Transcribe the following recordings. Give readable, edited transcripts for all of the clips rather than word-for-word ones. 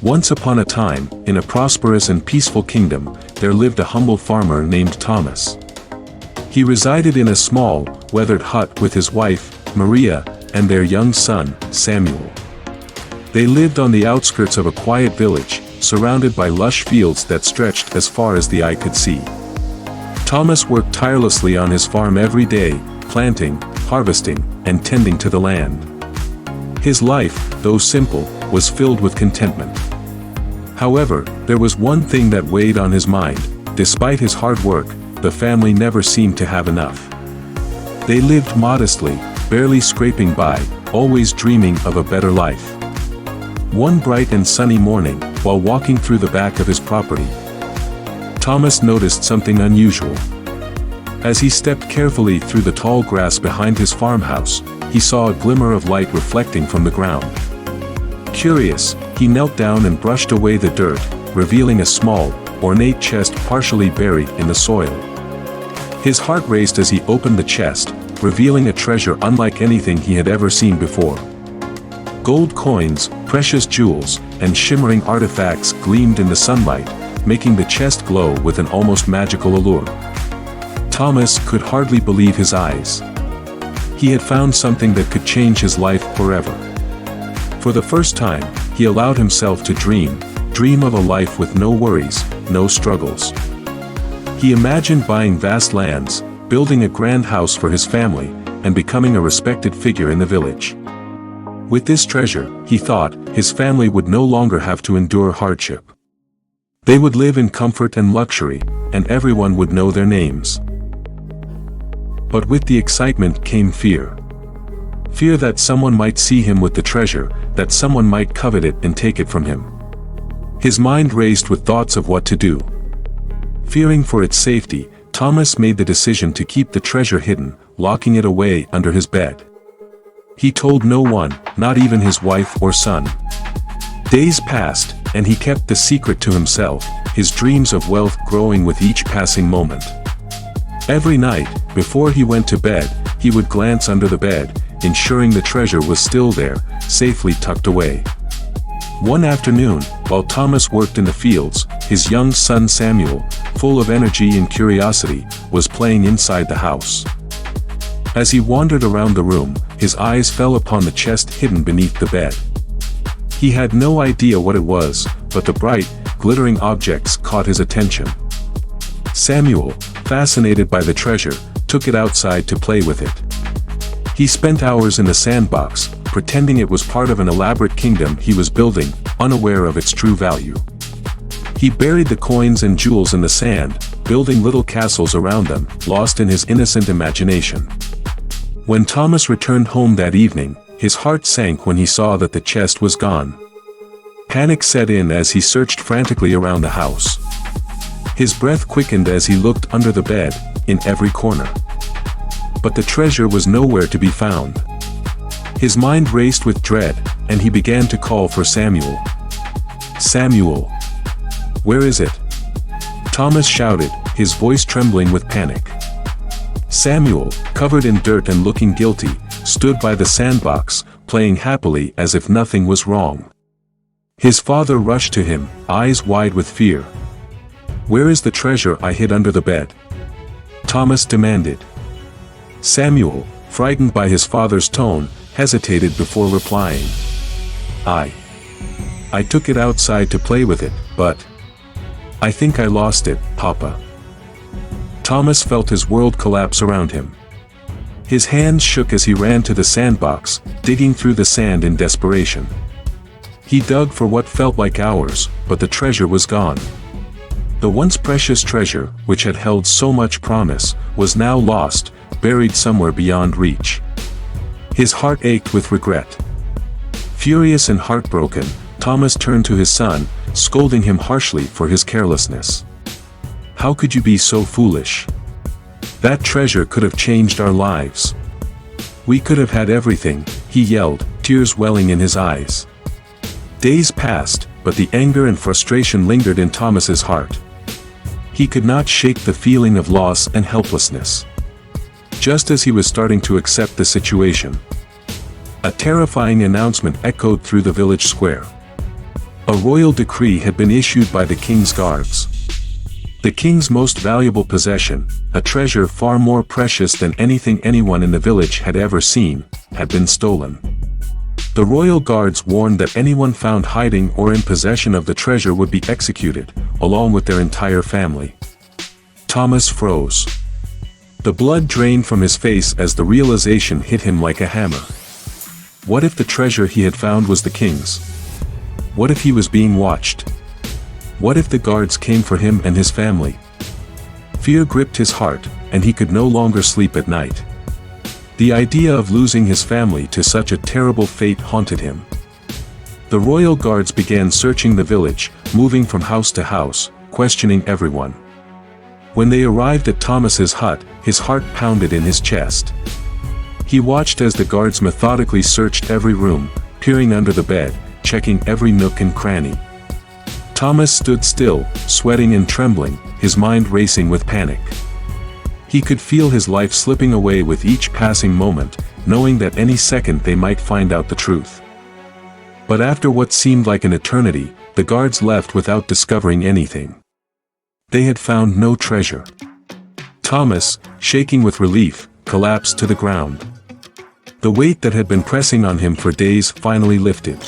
Once upon a time, in a prosperous and peaceful kingdom, there lived a humble farmer named Thomas. He resided in a small, weathered hut with his wife, Maria, and their young son, Samuel. They lived on the outskirts of a quiet village, surrounded by lush fields that stretched as far as the eye could see. Thomas worked tirelessly on his farm every day, planting, harvesting, and tending to the land. His life, though simple, was filled with contentment. However, there was one thing that weighed on his mind. Despite his hard work, the family never seemed to have enough. They lived modestly, barely scraping by, always dreaming of a better life. One bright and sunny morning, while walking through the back of his property, Thomas noticed something unusual. As he stepped carefully through the tall grass behind his farmhouse, he saw a glimmer of light reflecting from the ground. Curious, he knelt down and brushed away the dirt, revealing a small, ornate chest partially buried in the soil. His heart raced as he opened the chest, revealing a treasure unlike anything he had ever seen before. Gold coins, precious jewels, and shimmering artifacts gleamed in the sunlight, making the chest glow with an almost magical allure. Thomas could hardly believe his eyes. He had found something that could change his life forever. For the first time, he allowed himself to dream of a life with no worries, no struggles. He imagined buying vast lands, building a grand house for his family, and becoming a respected figure in the village. With this treasure, he thought, his family would no longer have to endure hardship. They would live in comfort and luxury, and everyone would know their names. But with the excitement came fear. Fear that someone might see him with the treasure, that someone might covet it and take it from him. His mind raced with thoughts of what to do. Fearing for its safety, Thomas made the decision to keep the treasure hidden, locking it away under his bed. He told no one, not even his wife or son. Days passed, and he kept the secret to himself, his dreams of wealth growing with each passing moment. Every night, before he went to bed, he would glance under the bed, ensuring the treasure was still there, safely tucked away. One afternoon, while Thomas worked in the fields, his young son Samuel, full of energy and curiosity, was playing inside the house. As he wandered around the room, his eyes fell upon the chest hidden beneath the bed. He had no idea what it was, but the bright, glittering objects caught his attention. Samuel, fascinated by the treasure, took it outside to play with it. He spent hours in the sandbox, pretending it was part of an elaborate kingdom he was building, unaware of its true value. He buried the coins and jewels in the sand, building little castles around them, lost in his innocent imagination. When Thomas returned home that evening, his heart sank when he saw that the chest was gone. Panic set in as he searched frantically around the house. His breath quickened as he looked under the bed, in every corner. But the treasure was nowhere to be found. His mind raced with dread, and he began to call for Samuel. "Samuel! Where is it?" Thomas shouted, his voice trembling with panic. Samuel, covered in dirt and looking guilty, stood by the sandbox, playing happily as if nothing was wrong. His father rushed to him, eyes wide with fear. "Where is the treasure I hid under the bed?" Thomas demanded. Samuel, frightened by his father's tone, hesitated before replying. I took it outside to play with it, but I think I lost it, Papa." Thomas felt his world collapse around him. His hands shook as he ran to the sandbox, digging through the sand in desperation. He dug for what felt like hours, but the treasure was gone. The once precious treasure, which had held so much promise, was now lost, buried somewhere beyond reach. His heart ached with regret. Furious and heartbroken, Thomas turned to his son, scolding him harshly for his carelessness. "How could you be so foolish? That treasure could have changed our lives. We could have had everything," he yelled, tears welling in his eyes. Days passed, but the anger and frustration lingered in Thomas's heart. He could not shake the feeling of loss and helplessness. Just as he was starting to accept the situation, a terrifying announcement echoed through the village square. A royal decree had been issued by the king's guards. The king's most valuable possession, a treasure far more precious than anything anyone in the village had ever seen, had been stolen. The royal guards warned that anyone found hiding or in possession of the treasure would be executed, along with their entire family. Thomas froze. The blood drained from his face as the realization hit him like a hammer. What if the treasure he had found was the king's? What if he was being watched? What if the guards came for him and his family? Fear gripped his heart, and he could no longer sleep at night. The idea of losing his family to such a terrible fate haunted him. The royal guards began searching the village, moving from house to house, questioning everyone. When they arrived at Thomas's hut, his heart pounded in his chest. He watched as the guards methodically searched every room, peering under the bed, checking every nook and cranny. Thomas stood still, sweating and trembling, his mind racing with panic. He could feel his life slipping away with each passing moment, knowing that any second they might find out the truth. But after what seemed like an eternity, the guards left without discovering anything. They had found no treasure. Thomas, shaking with relief, collapsed to the ground. The weight that had been pressing on him for days finally lifted.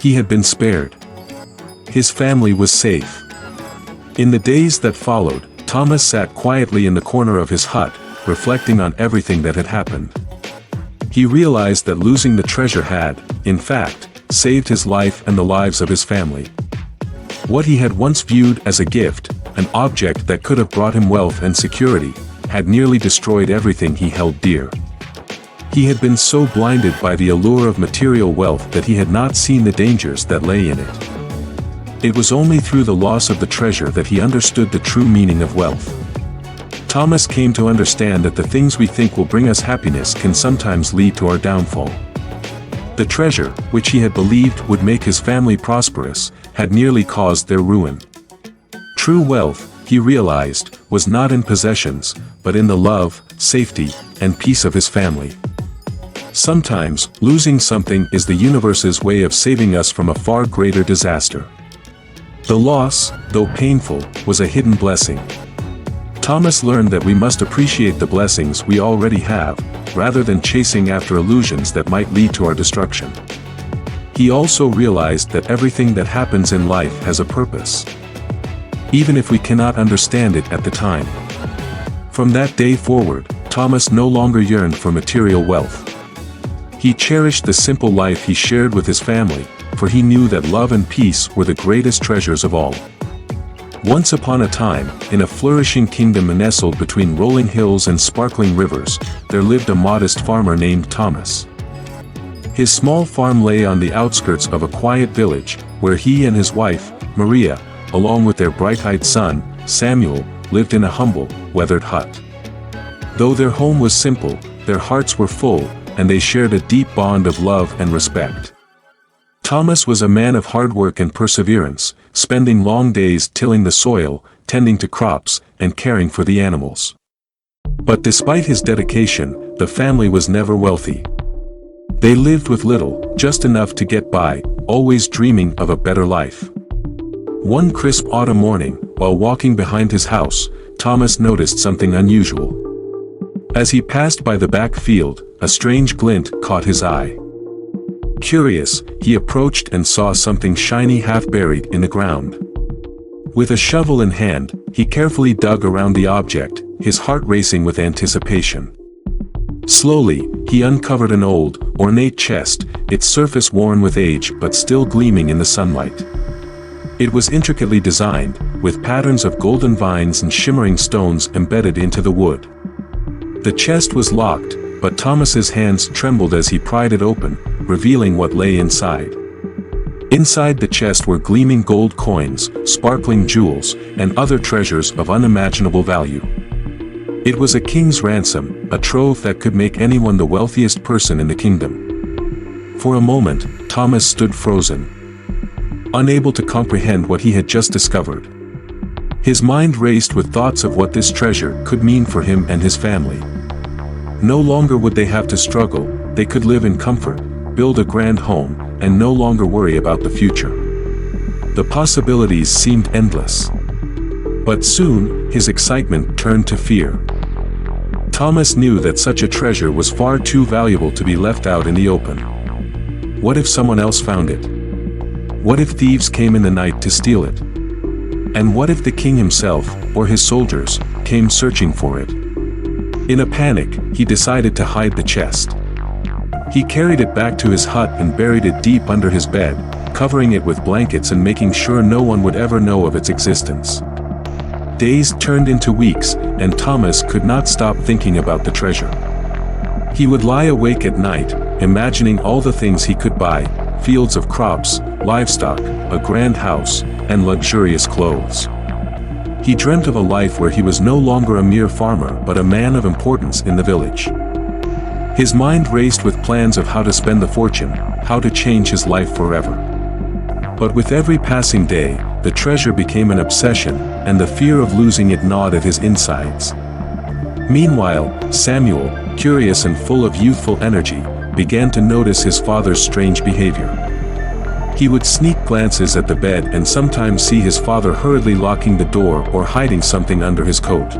He had been spared. His family was safe. In the days that followed, Thomas sat quietly in the corner of his hut, reflecting on everything that had happened. He realized that losing the treasure had, in fact, saved his life and the lives of his family. What he had once viewed as a gift, an object that could have brought him wealth and security, had nearly destroyed everything he held dear. He had been so blinded by the allure of material wealth that he had not seen the dangers that lay in it. It was only through the loss of the treasure that he understood the true meaning of wealth. Thomas came to understand that the things we think will bring us happiness can sometimes lead to our downfall. The treasure, which he had believed would make his family prosperous, had nearly caused their ruin. True wealth, he realized, was not in possessions, but in the love, safety, and peace of his family. Sometimes, losing something is the universe's way of saving us from a far greater disaster. The loss, though painful, was a hidden blessing. Thomas learned that we must appreciate the blessings we already have, rather than chasing after illusions that might lead to our destruction. He also realized that everything that happens in life has a purpose, even if we cannot understand it at the time. From that day forward, Thomas no longer yearned for material wealth. He cherished the simple life he shared with his family, for he knew that love and peace were the greatest treasures of all. Once upon a time, in a flourishing kingdom nestled between rolling hills and sparkling rivers, there lived a modest farmer named Thomas. His small farm lay on the outskirts of a quiet village, where he and his wife, Maria, along with their bright-eyed son, Samuel, lived in a humble, weathered hut. Though their home was simple, their hearts were full, and they shared a deep bond of love and respect. Thomas was a man of hard work and perseverance, spending long days tilling the soil, tending to crops, and caring for the animals. But despite his dedication, the family was never wealthy. They lived with little, just enough to get by, always dreaming of a better life. One crisp autumn morning, while walking behind his house, Thomas noticed something unusual. As he passed by the back field, a strange glint caught his eye. Curious, he approached and saw something shiny half buried in the ground. With a shovel in hand, he carefully dug around the object, his heart racing with anticipation. Slowly, he uncovered an old, ornate chest, its surface worn with age but still gleaming in the sunlight. It was intricately designed, with patterns of golden vines and shimmering stones embedded into the wood. The chest was locked, but Thomas's hands trembled as he pried it open, revealing what lay inside. Inside the chest were gleaming gold coins, sparkling jewels, and other treasures of unimaginable value. It was a king's ransom, a trove that could make anyone the wealthiest person in the kingdom. For a moment, Thomas stood frozen, unable to comprehend what he had just discovered. His mind raced with thoughts of what this treasure could mean for him and his family. No longer would they have to struggle, they could live in comfort, build a grand home, and no longer worry about the future. The possibilities seemed endless. But soon, his excitement turned to fear. Thomas knew that such a treasure was far too valuable to be left out in the open. What if someone else found it? What if thieves came in the night to steal it? And what if the king himself, or his soldiers, came searching for it? In a panic, he decided to hide the chest. He carried it back to his hut and buried it deep under his bed, covering it with blankets and making sure no one would ever know of its existence. Days turned into weeks, and Thomas could not stop thinking about the treasure. He would lie awake at night, imagining all the things he could buy: fields of crops, livestock, a grand house, and luxurious clothes. He dreamt of a life where he was no longer a mere farmer but a man of importance in the village. His mind raced with plans of how to spend the fortune, how to change his life forever. But with every passing day, the treasure became an obsession, and the fear of losing it gnawed at his insides. Meanwhile, Samuel, curious and full of youthful energy, began to notice his father's strange behavior. He would sneak glances at the bed and sometimes see his father hurriedly locking the door or hiding something under his coat.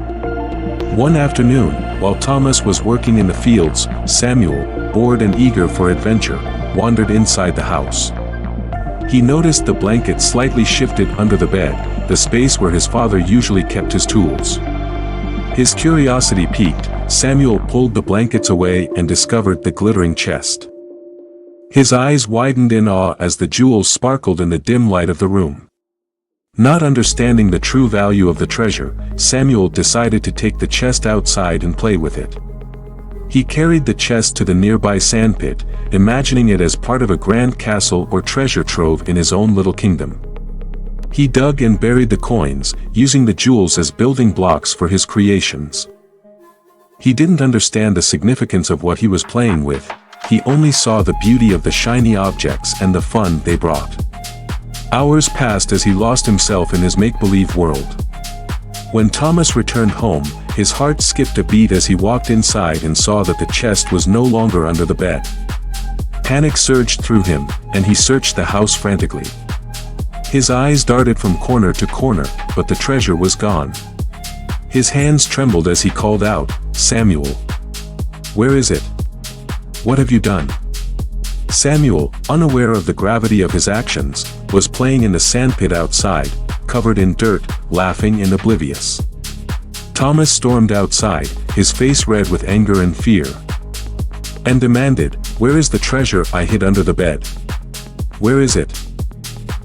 One afternoon, while Thomas was working in the fields, Samuel, bored and eager for adventure, wandered inside the house. He noticed the blanket slightly shifted under the bed, the space where his father usually kept his tools. His curiosity piqued, Samuel pulled the blankets away and discovered the glittering chest. His eyes widened in awe as the jewels sparkled in the dim light of the room. Not understanding the true value of the treasure, Samuel decided to take the chest outside and play with it. He carried the chest to the nearby sandpit, imagining it as part of a grand castle or treasure trove in his own little kingdom. He dug and buried the coins, using the jewels as building blocks for his creations. He didn't understand the significance of what he was playing with. He only saw the beauty of the shiny objects and the fun they brought. Hours passed as he lost himself in his make-believe world. When Thomas returned home, his heart skipped a beat as he walked inside and saw that the chest was no longer under the bed. Panic surged through him, and he searched the house frantically. His eyes darted from corner to corner, but the treasure was gone. His hands trembled as he called out, "Samuel! Where is it? What have you done?" Samuel, unaware of the gravity of his actions, was playing in the sandpit outside, covered in dirt, laughing and oblivious. Thomas stormed outside, his face red with anger and fear, and demanded, "Where is the treasure I hid under the bed? Where is it?"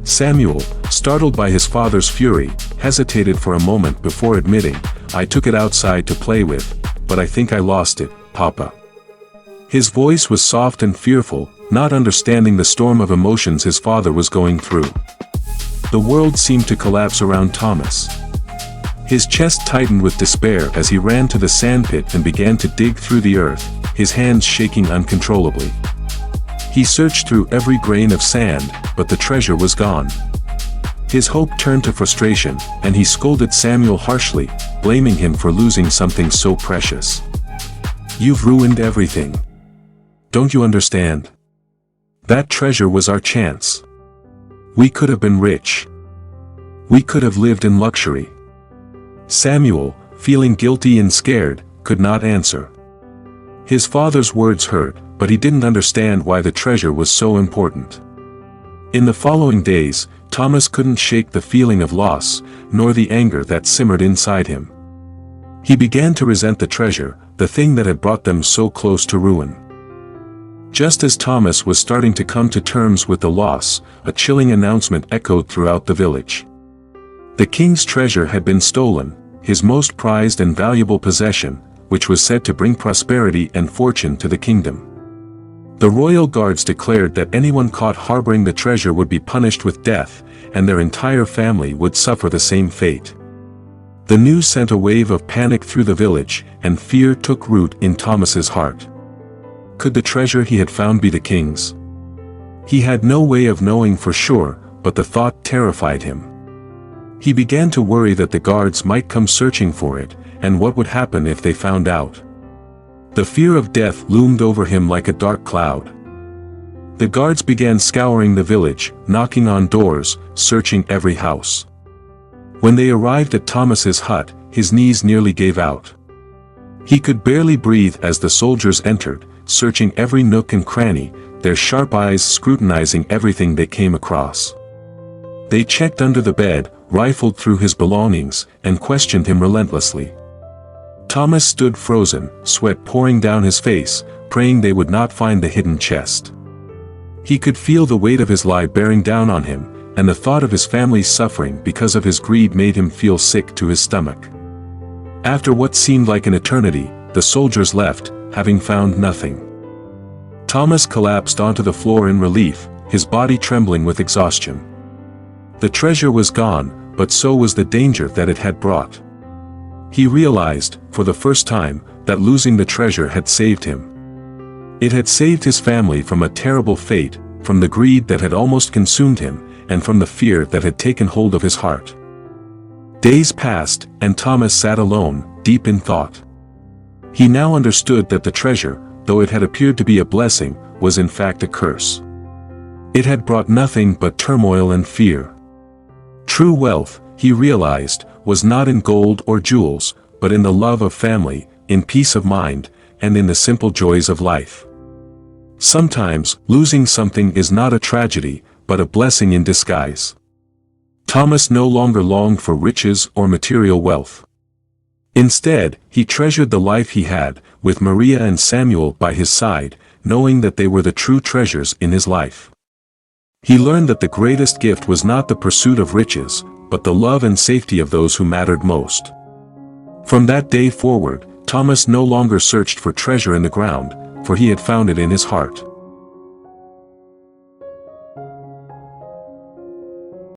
Samuel, startled by his father's fury, hesitated for a moment before admitting, "I took it outside to play with, but I think I lost it, Papa." His voice was soft and fearful, not understanding the storm of emotions his father was going through. The world seemed to collapse around Thomas. His chest tightened with despair as he ran to the sandpit and began to dig through the earth, his hands shaking uncontrollably. He searched through every grain of sand, but the treasure was gone. His hope turned to frustration, and he scolded Samuel harshly, blaming him for losing something so precious. "You've ruined everything. Don't you understand? That treasure was our chance. We could have been rich. We could have lived in luxury." Samuel, feeling guilty and scared, could not answer. His father's words hurt, but he didn't understand why the treasure was so important. In the following days, Thomas couldn't shake the feeling of loss, nor the anger that simmered inside him. He began to resent the treasure, the thing that had brought them so close to ruin. Just as Thomas was starting to come to terms with the loss, a chilling announcement echoed throughout the village. The king's treasure had been stolen, his most prized and valuable possession, which was said to bring prosperity and fortune to the kingdom. The royal guards declared that anyone caught harboring the treasure would be punished with death, and their entire family would suffer the same fate. The news sent a wave of panic through the village, and fear took root in Thomas's heart. Could the treasure he had found be the king's? He had no way of knowing for sure, but the thought terrified him. He began to worry that the guards might come searching for it, and what would happen if they found out. The fear of death loomed over him like a dark cloud. The guards began scouring the village, knocking on doors, searching every house. When they arrived at Thomas's hut, his knees nearly gave out. He could barely breathe as the soldiers entered, searching every nook and cranny, their sharp eyes scrutinizing everything they came across. They checked under the bed, rifled through his belongings, and questioned him relentlessly. Thomas stood frozen, sweat pouring down his face, praying they would not find the hidden chest. He could feel the weight of his lie bearing down on him, and the thought of his family's suffering because of his greed made him feel sick to his stomach. After what seemed like an eternity, the soldiers left, having found nothing. Thomas collapsed onto the floor in relief, his body trembling with exhaustion. The treasure was gone, but so was the danger that it had brought. He realized, for the first time, that losing the treasure had saved him. It had saved his family from a terrible fate, from the greed that had almost consumed him, and from the fear that had taken hold of his heart. Days passed, and Thomas sat alone, deep in thought. He now understood that the treasure, though it had appeared to be a blessing, was in fact a curse. It had brought nothing but turmoil and fear. True wealth, he realized, was not in gold or jewels, but in the love of family, in peace of mind, and in the simple joys of life. Sometimes, losing something is not a tragedy, but a blessing in disguise. Thomas no longer longed for riches or material wealth. Instead, he treasured the life he had, with Maria and Samuel by his side, knowing that they were the true treasures in his life. He learned that the greatest gift was not the pursuit of riches, but the love and safety of those who mattered most. From that day forward, Thomas no longer searched for treasure in the ground, for he had found it in his heart.